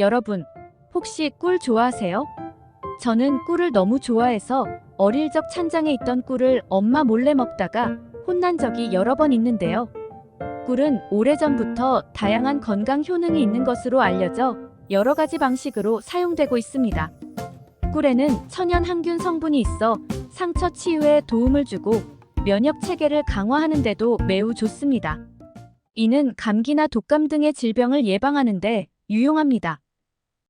여러분, 혹시 꿀 좋아하세요? 저는 꿀을 너무 좋아해서 어릴 적 찬장에 있던 꿀을 엄마 몰래 먹다가 혼난 적이 여러 번 있는데요. 꿀은 오래전부터 다양한 건강 효능이 있는 것으로 알려져 여러 가지 방식으로 사용되고 있습니다. 꿀에는 천연 항균 성분이 있어 상처 치유에 도움을 주고 면역 체계를 강화하는 데도 매우 좋습니다. 이는 감기나 독감 등의 질병을 예방하는 데 유용합니다.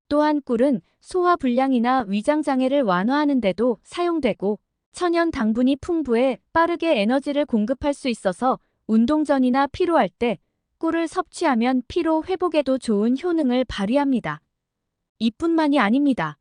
또한 꿀은 소화 불량이나 위장 장애를 완화하는 데도 사용되고 천연 당분이 풍부해 빠르게 에너지를 공급할 수 있어서 운동 전이나 피로할 때 꿀을 섭취하면 피로 회복에도 좋은 효능을 발휘합니다. 이뿐만이 아닙니다.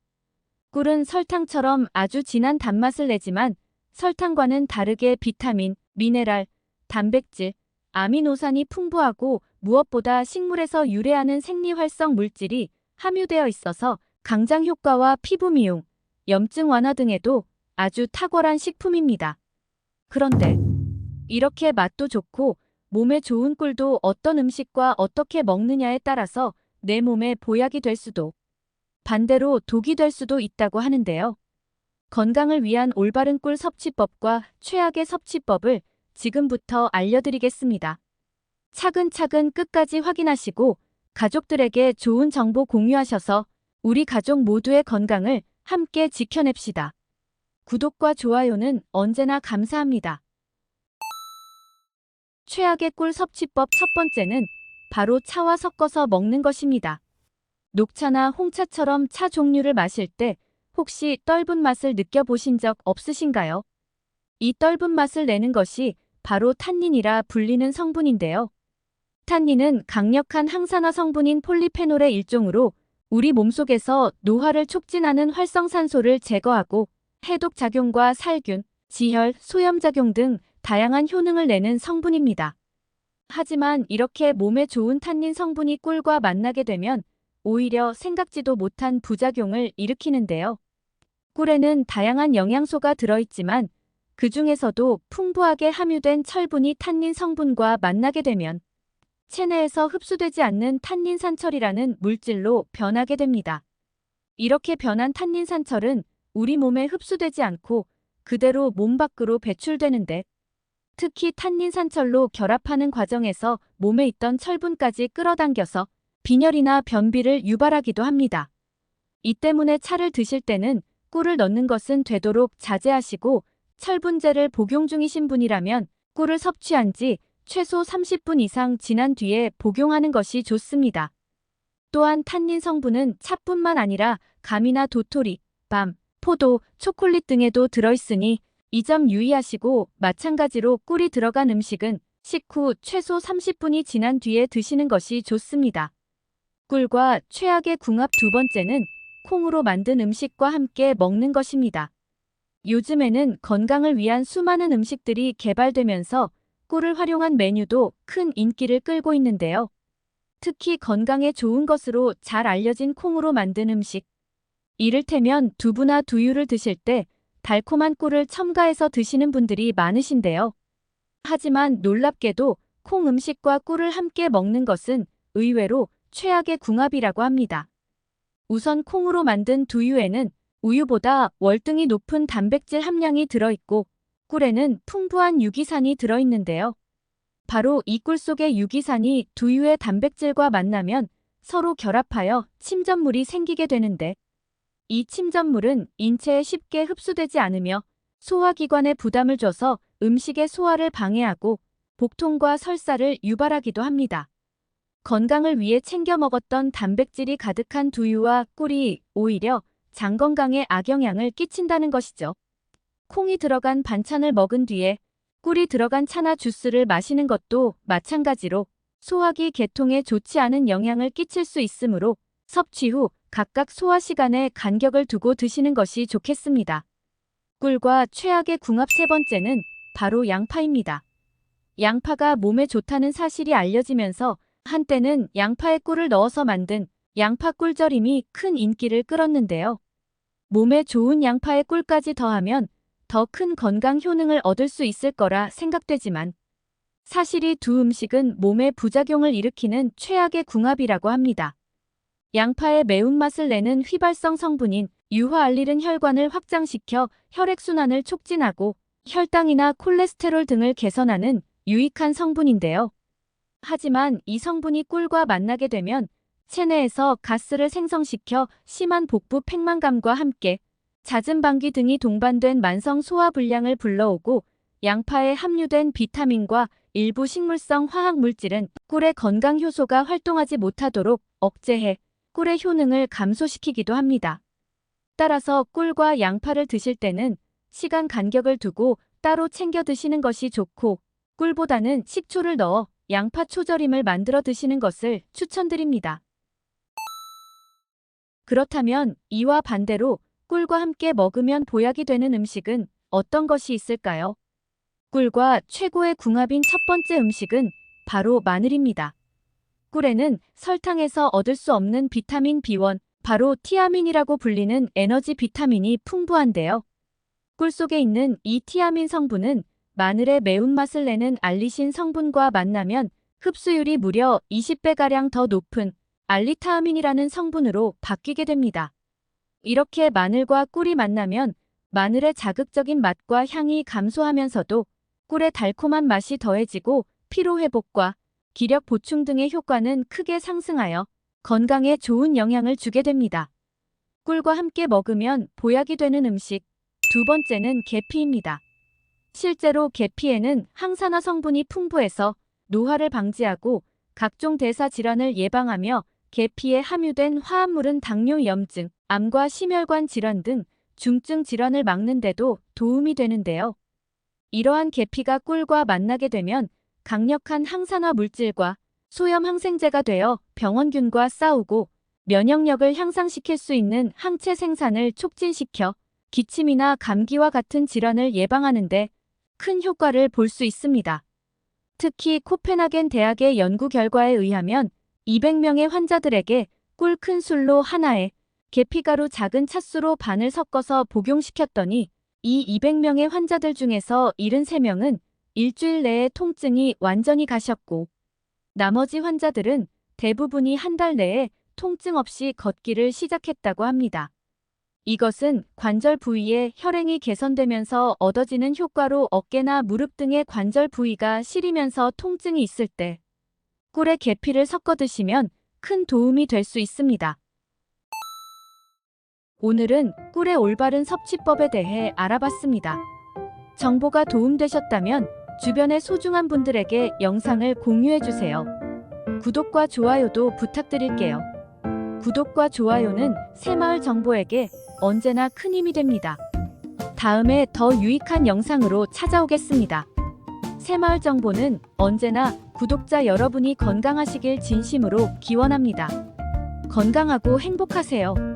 꿀은 설탕처럼 아주 진한 단맛을 내지만 설탕과는 다르게 비타민, 미네랄, 단백질, 아미노산이 풍부하고 무엇보다 식물에서 유래하는 생리활성 물질이 함유되어 있어서 강장 효과와 피부 미용, 염증 완화 등에도 아주 탁월한 식품입니다. 그런데 이렇게 맛도 좋고 몸에 좋은 꿀도 어떤 음식과 어떻게 먹느냐에 따라서 내 몸에 보약이 될 수도 반대로 독이 될 수도 있다고 하는데요. 건강을 위한 올바른 꿀 섭취법과 최악의 섭취법을 지금부터 알려드리겠습니다. 차근차근 끝까지 확인하시고 가족들에게 좋은 정보 공유하셔서 우리 가족 모두의 건강을 함께 지켜냅시다. 구독과 좋아요는 언제나 감사합니다. 최악의 꿀 섭취법 첫 번째는 바로 차와 섞어서 먹는 것입니다. 녹차나 홍차처럼 차 종류를 마실 때 혹시 떫은 맛을 느껴보신 적 없으신가요? 이 떫은 맛을 내는 것이 바로 탄닌이라 불리는 성분인데요. 탄닌은 강력한 항산화 성분인 폴리페놀의 일종으로 우리 몸속에서 노화를 촉진하는 활성산소를 제거하고 해독 작용과 살균, 지혈, 소염작용 등 다양한 효능을 내는 성분입니다. 하지만 이렇게 몸에 좋은 탄닌 성분이 꿀과 만나게 되면 오히려 생각지도 못한 부작용을 일으키는데요. 꿀에는 다양한 영양소가 들어있지만 그 중에서도 풍부하게 함유된 철분이 탄닌 성분과 만나게 되면 체내에서 흡수되지 않는 탄닌산철이라는 물질로 변하게 됩니다. 이렇게 변한 탄닌산철은 우리 몸에 흡수되지 않고 그대로 몸 밖으로 배출되는데 특히 탄닌산철로 결합하는 과정에서 몸에 있던 철분까지 끌어당겨서 빈혈이나 변비를 유발하기도 합니다. 이 때문에 차를 드실 때는 꿀을 넣는 것은 되도록 자제하시고 철분제를 복용 중이신 분이라면 꿀을 섭취한 지 최소 30분 이상 지난 뒤에 복용하는 것이 좋습니다. 또한 탄닌 성분은 차뿐만 아니라 감이나 도토리, 밤, 포도, 초콜릿 등에도 들어있으니 이 점 유의하시고 마찬가지로 꿀이 들어간 음식은 식후 최소 30분이 지난 뒤에 드시는 것이 좋습니다. 꿀과 최악의 궁합 두 번째는 콩으로 만든 음식과 함께 먹는 것입니다. 요즘에는 건강을 위한 수많은 음식들이 개발되면서 꿀을 활용한 메뉴도 큰 인기를 끌고 있는데요. 특히 건강에 좋은 것으로 잘 알려진 콩으로 만든 음식. 이를테면 두부나 두유를 드실 때 달콤한 꿀을 첨가해서 드시는 분들이 많으신데요. 하지만 놀랍게도 콩 음식과 꿀을 함께 먹는 것은 의외로 최악의 궁합이라고 합니다. 우선 콩으로 만든 두유에는 우유보다 월등히 높은 단백질 함량이 들어있고 꿀에는 풍부한 유기산이 들어있는데요. 바로 이 꿀 속의 유기산이 두유의 단백질과 만나면 서로 결합하여 침전물이 생기게 되는데 이 침전물은 인체에 쉽게 흡수되지 않으며 소화기관에 부담을 줘서 음식의 소화를 방해하고 복통과 설사를 유발하기도 합니다. 건강을 위해 챙겨 먹었던 단백질이 가득한 두유와 꿀이 오히려 장 건강에 악영향을 끼친다는 것이죠. 콩이 들어간 반찬을 먹은 뒤에 꿀이 들어간 차나 주스를 마시는 것도 마찬가지로 소화기 계통에 좋지 않은 영향을 끼칠 수 있으므로 섭취 후 각각 소화 시간에 간격을 두고 드시는 것이 좋겠습니다. 꿀과 최악의 궁합 세 번째는 바로 양파입니다. 양파가 몸에 좋다는 사실이 알려지면서 한때는 양파에 꿀을 넣어서 만든 양파 꿀절임이 큰 인기를 끌었는데요. 몸에 좋은 양파에 꿀까지 더하면 더 큰 건강 효능을 얻을 수 있을 거라 생각되지만 사실 이 두 음식은 몸에 부작용을 일으키는 최악의 궁합이라고 합니다. 양파의 매운맛을 내는 휘발성 성분인 유화알릴은 혈관을 확장시켜 혈액순환을 촉진하고 혈당이나 콜레스테롤 등을 개선하는 유익한 성분인데요. 하지만 이 성분이 꿀과 만나게 되면 체내에서 가스를 생성시켜 심한 복부 팽만감과 함께 잦은 방귀 등이 동반된 만성 소화불량을 불러오고 양파에 함유된 비타민과 일부 식물성 화학물질은 꿀의 건강 효소가 활동하지 못하도록 억제해 꿀의 효능을 감소시키기도 합니다. 따라서 꿀과 양파를 드실 때는 시간 간격을 두고 따로 챙겨 드시는 것이 좋고 꿀보다는 식초를 넣어 양파 초절임을 만들어 드시는 것을 추천드립니다. 그렇다면 이와 반대로 꿀과 함께 먹으면 보약이 되는 음식은 어떤 것이 있을까요? 꿀과 최고의 궁합인 첫 번째 음식은 바로 마늘입니다. 꿀에는 설탕에서 얻을 수 없는 비타민 B1, 바로 티아민이라고 불리는 에너지 비타민이 풍부한데요. 꿀 속에 있는 이 티아민 성분은 마늘의 매운맛을 내는 알리신 성분과 만나면 흡수율이 무려 20배가량 더 높은 알리타아민이라는 성분으로 바뀌게 됩니다. 이렇게 마늘과 꿀이 만나면 마늘의 자극적인 맛과 향이 감소하면서도 꿀의 달콤한 맛이 더해지고 피로회복과 기력 보충 등의 효과는 크게 상승하여 건강에 좋은 영향을 주게 됩니다. 꿀과 함께 먹으면 보약이 되는 음식 두 번째는 계피입니다. 실제로 계피에는 항산화 성분이 풍부해서 노화를 방지하고 각종 대사 질환을 예방하며 계피에 함유된 화합물은 당뇨, 염증, 암과 심혈관 질환 등 중증 질환을 막는 데도 도움이 되는데요. 이러한 계피가 꿀과 만나게 되면 강력한 항산화 물질과 소염 항생제가 되어 병원균과 싸우고 면역력을 향상시킬 수 있는 항체 생산을 촉진시켜 기침이나 감기와 같은 질환을 예방하는 데 큰 효과를 볼 수 있습니다. 특히 코펜하겐 대학의 연구 결과에 의하면 200명의 환자들에게 꿀 큰 술로 하나에 계피가루 작은 찻수로 반을 섞어서 복용시켰더니 이 200명의 환자들 중에서 73명은 일주일 내에 통증이 완전히 가셨고 나머지 환자들은 대부분이 한 달 내에 통증 없이 걷기를 시작했다고 합니다. 이것은 관절 부위의 혈행이 개선되면서 얻어지는 효과로 어깨나 무릎 등의 관절 부위가 시리면서 통증이 있을 때 꿀에 계피를 섞어 드시면 큰 도움이 될 수 있습니다. 오늘은 꿀의 올바른 섭취법에 대해 알아봤습니다. 정보가 도움되셨다면 주변의 소중한 분들에게 영상을 공유해주세요. 구독과 좋아요도 부탁드릴게요. 구독과 좋아요는 새마을 정보에게 언제나 큰 힘이 됩니다. 다음에 더 유익한 영상으로 찾아오겠습니다. 새마을 정보는 언제나 구독자 여러분이 건강하시길 진심으로 기원합니다. 건강하고 행복하세요.